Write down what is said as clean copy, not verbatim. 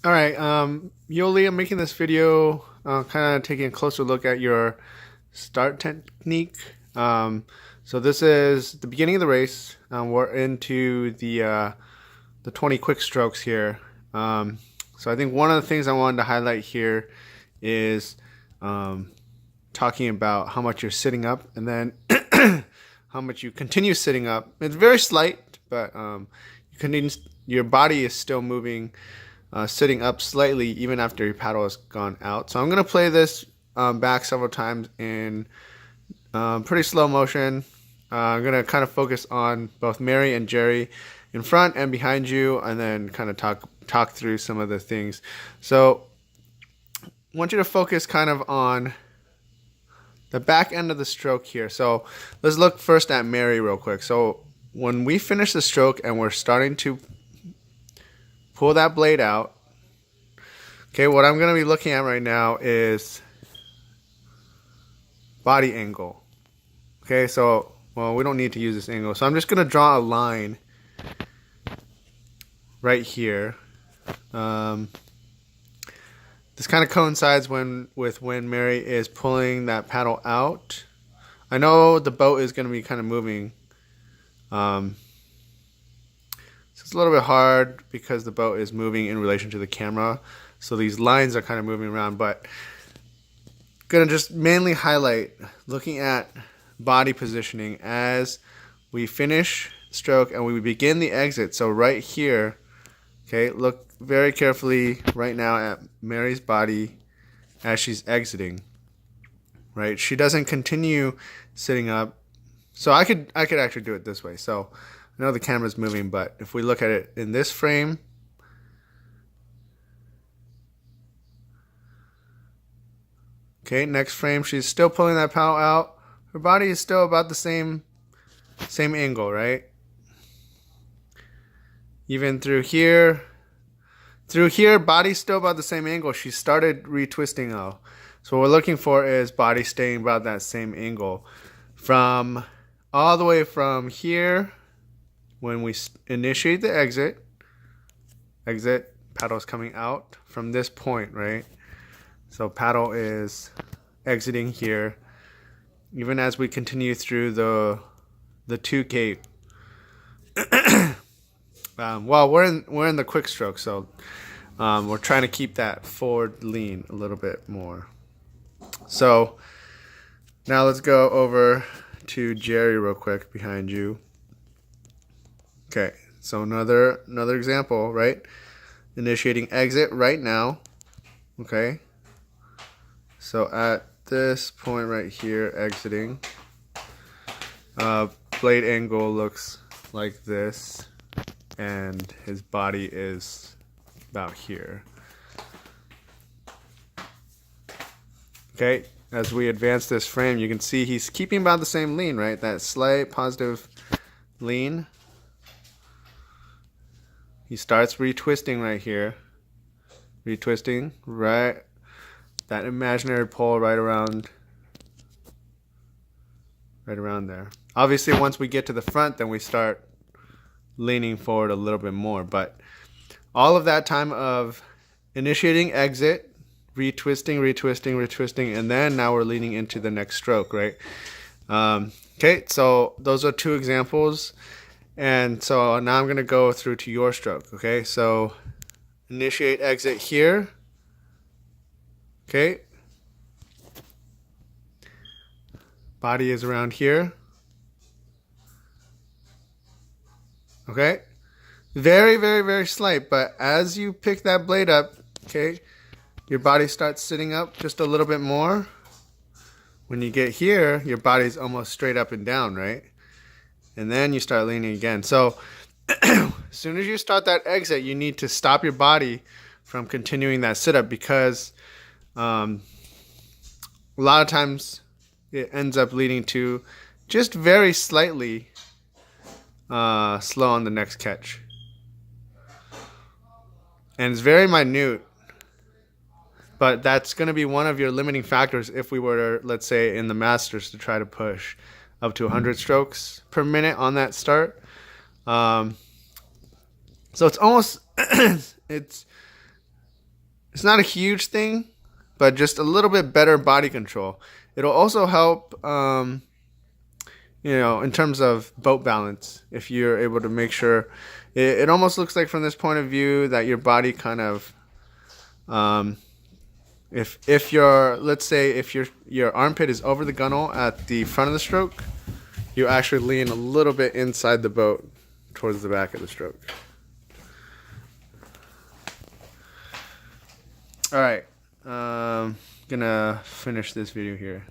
All right, Yolie, I'm making this video kind of taking a closer look at your start technique. So this is the beginning of the race. We're into the 20 quick strokes here. So I think one of the things I wanted to highlight here is talking about how much you're sitting up and then how much you continue sitting up. It's very slight, but you continue, your body is still moving sitting up slightly even after your paddle has gone out. So I'm going to play this back several times in pretty slow motion. I'm going to kind of focus on both Mary and Jerry in front and behind you, and then kind of talk through some of the things. So I want you to focus kind of on the back end of the stroke here. So let's look first at Mary real quick. So when we finish the stroke and we're starting to pull that blade out. Okay, what I'm going to be looking at right now is body angle. Okay, so, well, we don't need to use this angle. So I'm just going to draw a line right here. This kind of coincides with when Mary is pulling that paddle out. I know the boat is going to be kind of moving. So it's a little bit hard because the boat is moving in relation to the camera. So these lines are kind of moving around, but I'm going to just mainly highlight looking at body positioning as we finish stroke and we begin the exit. So right here, okay, look very carefully right now at Mary's body as she's exiting. Right? She doesn't continue sitting up. So I could actually do it this way. So I know the camera's moving, but if we look at it in this frame, okay, next frame, she's still pulling that paddle out. Her body is still about the same angle, right? Even through here, body's still about the same angle. She started retwisting though. So what we're looking for is body staying about that same angle. From all the way from here, when we initiate the exit, paddle's coming out from this point, right? So paddle is exiting here. Even as we continue through the two gate. Well, we're in the quick stroke, so we're trying to keep that forward lean a little bit more. So now let's go over to Jerry real quick behind you. Okay, so another example, right? Initiating exit right now. Okay. So at this point right here, exiting, blade angle looks like this, and his body is about here. Okay, as we advance this frame, you can see he's keeping about the same lean, right? That slight positive lean. He starts retwisting right here. Retwisting, right? That imaginary pull right around there. Obviously, once we get to the front, then we start leaning forward a little bit more. But all of that time of initiating exit, retwisting, and then now we're leaning into the next stroke, right? Okay, so those are two examples. And so now I'm going to go through to your stroke, okay? So initiate exit here. Okay. Body is around here. Okay. Very slight, but as you pick that blade up, okay, your body starts sitting up just a little bit more. When you get here, your body's almost straight up and down, right? And then you start leaning again. So as soon as you start that exit, you need to stop your body from continuing that sit up because a lot of times it ends up leading to just very slightly slow on the next catch. And it's very minute, but that's going to be one of your limiting factors if we were to, let's say, in the Masters to try to push up to 100 strokes per minute on that start. So it's almost, it's It's not a huge thing, but just a little bit better body control. It'll also help, in terms of boat balance, if you're able to make sure. It almost looks like from this point of view that your body kind of, if your, let's say if your armpit is over the gunnel at the front of the stroke, you actually lean a little bit inside the boat towards the back of the stroke. All right, gonna finish this video here.